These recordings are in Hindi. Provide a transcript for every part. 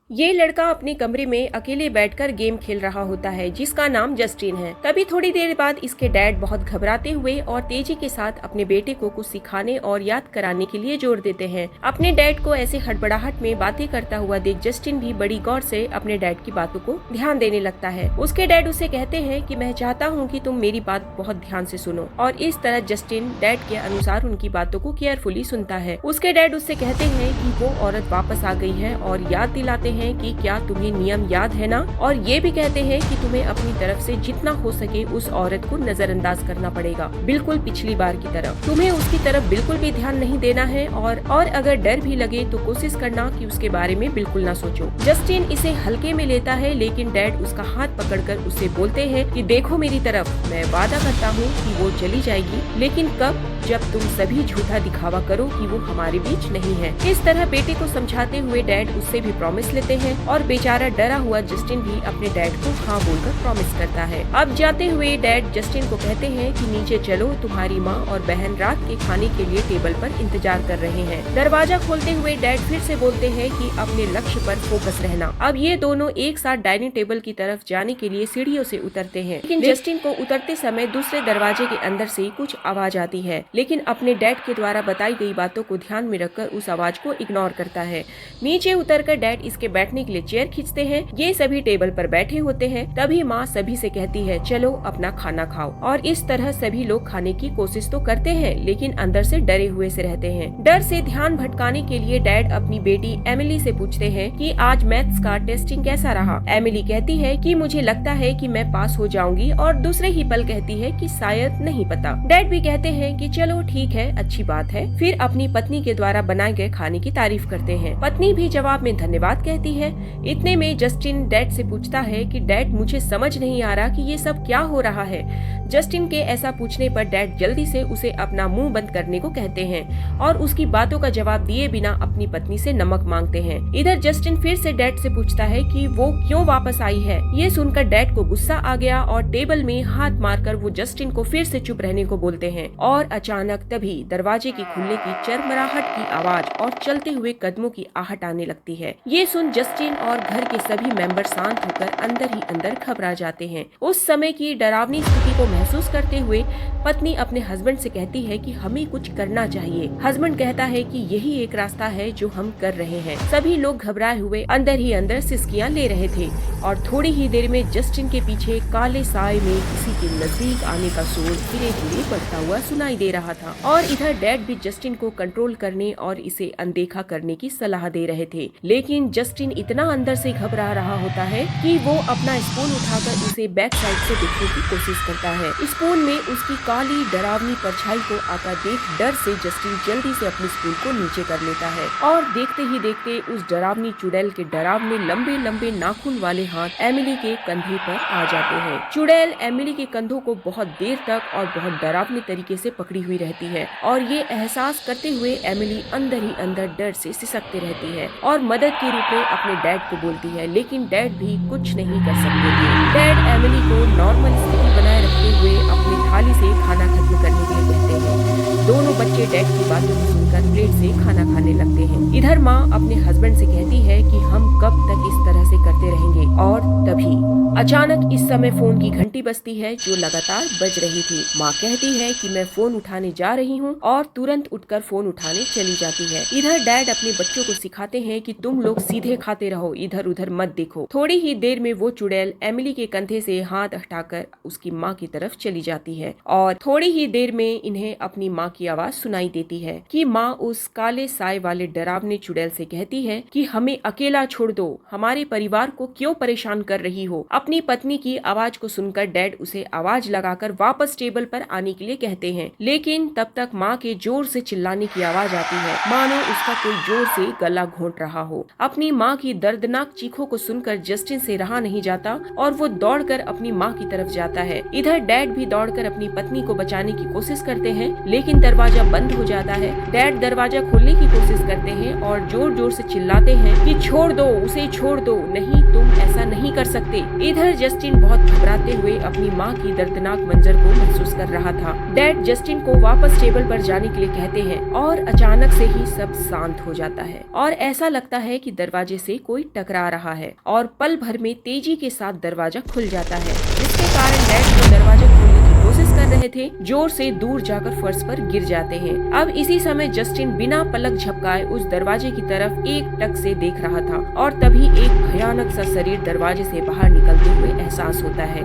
ये लड़का अपने कमरे में अकेले बैठकर गेम खेल रहा होता है जिसका नाम जस्टिन है। तभी थोड़ी देर बाद इसके डैड बहुत घबराते हुए और तेजी के साथ अपने बेटे को कुछ सिखाने और याद कराने के लिए जोर देते हैं। अपने डैड को ऐसे हड़बड़ाहट में बातें करता हुआ देख जस्टिन भी बड़ी गौर से अपने डैड की बातों को ध्यान देने लगता है। उसके डैड उसे कहते हैं कि मैं चाहता हूँ कि तुम मेरी बात बहुत ध्यान से सुनो, और इस तरह जस्टिन डैड के अनुसार उनकी बातों को केयरफुली सुनता है। उसके डैड उससे कहते हैं कि वो औरत वापस आ गई है और याद दिलाते हैं कि क्या तुम्हें नियम याद है ना, और ये भी कहते हैं कि तुम्हें अपनी तरफ से जितना हो सके उस औरत को नजरअंदाज करना पड़ेगा, बिल्कुल पिछली बार की तरह। तुम्हें उसकी तरफ बिल्कुल भी ध्यान नहीं देना है और अगर डर भी लगे तो कोशिश करना कि उसके बारे में बिल्कुल ना सोचो। जस्टिन इसे हल्के में लेता है, लेकिन डैड उसका हाथ पकड़कर उसे बोलते हैं कि देखो मेरी तरफ, मैं वादा करता हूँ कि वो चली जाएगी, लेकिन कब? जब तुम सभी झूठा दिखावा करो कि वो हमारे बीच नहीं है। इस तरह बेटे को समझाते हुए डैड उससे भी प्रॉमिस लेते हैं और बेचारा डरा हुआ जस्टिन भी अपने डैड को हाँ बोलकर प्रॉमिस करता है। अब जाते हुए डैड जस्टिन को कहते हैं कि नीचे चलो, तुम्हारी माँ और बहन रात के खाने के लिए टेबल पर इंतजार कर रहे हैं। दरवाजा खोलते हुए डैड फिर से बोलते हैं कि अपने लक्ष्य पर फोकस रहना। अब ये दोनों एक साथ डाइनिंग टेबल की तरफ जाने के लिए सीढ़ियों से उतरते हैं, लेकिन जस्टिन को उतरते समय दूसरे दरवाजे के अंदर से कुछ आवाज आती है, लेकिन अपने डैड के द्वारा बताई गई बातों को ध्यान में रखकर उस आवाज को इग्नोर करता है। नीचे उतरकर डैड इसके बैठने के लिए चेयर खींचते हैं। ये सभी टेबल पर बैठे होते हैं। तभी माँ सभी से कहती है चलो अपना खाना खाओ, और इस तरह सभी लोग खाने की कोशिश तो करते हैं, लेकिन अंदर से डरे हुए से रहते हैं। डर से ध्यान भटकाने के लिए डैड अपनी बेटी एमिली से पूछते हैं कि आज मैथ्स का टेस्टिंग कैसा रहा। एमिली कहती है कि मुझे लगता है कि मैं पास हो जाऊंगी, और दूसरे ही पल कहती है कि शायद नहीं पता। डैड भी कहते हैं कि चलो ठीक है, अच्छी बात है। फिर अपनी पत्नी के द्वारा बनाए गए खाने की तारीफ करते हैं। पत्नी भी जवाब में धन्यवाद कहती है। इतने में जस्टिन डैड से पूछता है कि डैड मुझे समझ नहीं आ रहा कि ये सब क्या हो रहा है। जस्टिन के ऐसा पूछने पर डैड जल्दी से उसे अपना मुंह बंद करने को कहते हैं और उसकी बातों का जवाब दिए बिना अपनी पत्नी से नमक मांगते हैं। इधर जस्टिन फिर से डैड से पूछता है कि वो क्यों वापस आई है। ये सुनकर डैड को गुस्सा आ गया और टेबल में हाथ मारकर वो जस्टिन को फिर से चुप रहने को बोलते हैं, और अचानक तभी दरवाजे की खुलने की चरमराहट की आवाज और चलते हुए कदमों की आहट आने लगती है। ये सुन जस्टिन और घर के सभी मेंबर शांत होकर अंदर ही अंदर घबरा जाते हैं। उस समय की डरावनी स्थिति को महसूस करते हुए पत्नी अपने हस्बैंड से कहती है कि हमें कुछ करना चाहिए। हस्बैंड कहता है कि यही एक रास्ता है जो हम कर रहे हैं। सभी लोग घबराए हुए अंदर ही अंदर सिसकियां ले रहे थे, और थोड़ी ही देर में जस्टिन के पीछे काले साए में किसी के नजदीक आने का शोर धीरे धीरे बढ़ता हुआ सुनाई दे रहा था। और इधर डैड भी जस्टिन को कंट्रोल करने और इसे अनदेखा करने की सलाह दे रहे थे, लेकिन जस्टिन इतना अंदर से घबरा रहा होता है कि वो अपना स्पून उठाकर उसे बैक साइड से देखने की कोशिश करता है। स्पून में उसकी काली डरावनी परछाई को आता देख डर से जस्टिन जल्दी से अपने स्पून को नीचे कर लेता है, और देखते ही देखते उस डरावनी चुड़ैल के डरावने लंबे लंबे नाखून वाले हाथ एमिली के कंधे पर आ जाते हैं। चुड़ैल एमिली के कंधों को बहुत देर तक और बहुत डरावने तरीके से पकड़ी हुई रहती है, और ये एहसास करते हुए एमिली अंदर ही अंदर डर से सिसकते रहती है और मदद के रूप में अपने डैड को बोलती है, लेकिन डैड भी कुछ नहीं कर सकते थे। डैड एमिली को नॉर्मल स्थिति बनाए रखते हुए अपनी थाली से खाना खत्म करने के लिए कहते हैं। दोनों बच्चे डैड की बातों को सुनकर प्लेट से खाना खाने लगते हैं। इधर माँ अपने हस्बैंड से कहती है कि हम कब तक इस तरह से करते रहेंगे, और तभी अचानक इस समय फोन की घंटी बजती है जो लगातार बज रही थी। माँ कहती है कि मैं फोन उठाने जा रही हूँ, और तुरंत उठकर फोन उठाने चली जाती है। इधर डैड अपने बच्चों को सिखाते हैं कि तुम लोग सीधे खाते रहो, इधर उधर मत देखो। थोड़ी ही देर में वो चुड़ैल एमिली के कंधे से हाथ हटाकर उसकी माँ की तरफ चली जाती है, और थोड़ी ही देर में इन्हें अपनी माँ की आवाज सुनाई देती है कि माँ उस काले साए वाले डरावने चुड़ैल से कहती है कि हमें अकेला छोड़ दो, हमारे परिवार को क्यों परेशान कर रही हो। अपनी पत्नी की आवाज को सुनकर डैड उसे आवाज लगाकर वापस टेबल पर आने के लिए कहते हैं, लेकिन तब तक माँ के जोर से चिल्लाने की आवाज आती है, मानो उसका कोई जोर से गला घोंट रहा हो। अपनी माँ की दर्दनाक चीखों को सुनकर जस्टिन से रहा नहीं जाता और वो दौड़कर अपनी माँ की तरफ जाता है। इधर डैड भी दौड़कर अपनी पत्नी को बचाने की कोशिश करते हैं, लेकिन दरवाजा बंद हो जाता है। डैड दरवाजा खोलने की कोशिश करते हैं और जोर जोर से चिल्लाते हैं कि छोड़ दो उसे, छोड़ दो, नहीं तुम ऐसा नहीं कर सकते। इधर इधर जस्टिन बहुत घबराते हुए अपनी माँ की दर्दनाक मंजर को महसूस कर रहा था। डैड जस्टिन को वापस टेबल पर जाने के लिए कहते हैं और अचानक से ही सब शांत हो जाता है और ऐसा लगता है कि दरवाजे से कोई टकरा रहा है और पल भर में तेजी के साथ दरवाजा खुल जाता है, जिसके कारण डैड जो दरवाजा खोलने की कोशिश कर रहे थे जोर से दूर जाकर फर्श पर गिर जाते हैं। अब इसी समय जस्टिन बिना पलक झपकाए उस दरवाजे की तरफ एक टक से देख रहा था और तभी एक भयानक सा शरीर दरवाजे से बाहर निकलते हुए एहसास होता है,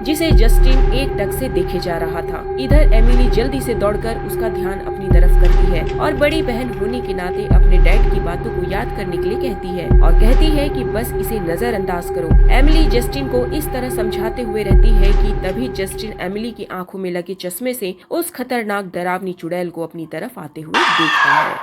जिसे जस्टिन एक टक से देखे जा रहा था। इधर एमिली जल्दी से दौड़कर उसका ध्यान अपनी तरफ करती है और बड़ी बहन होने के नाते अपने डैड की बातों को याद करने के लिए कहती है और कहती है कि बस इसे नजरअंदाज करो। एमिली जस्टिन को इस तरह समझाते हुए रहती है कि तभी जस्टिन एमिली की आंखों में लगे चश्मे से उस खतरनाक डरावनी चुड़ैल को अपनी तरफ आते हुए देखता है।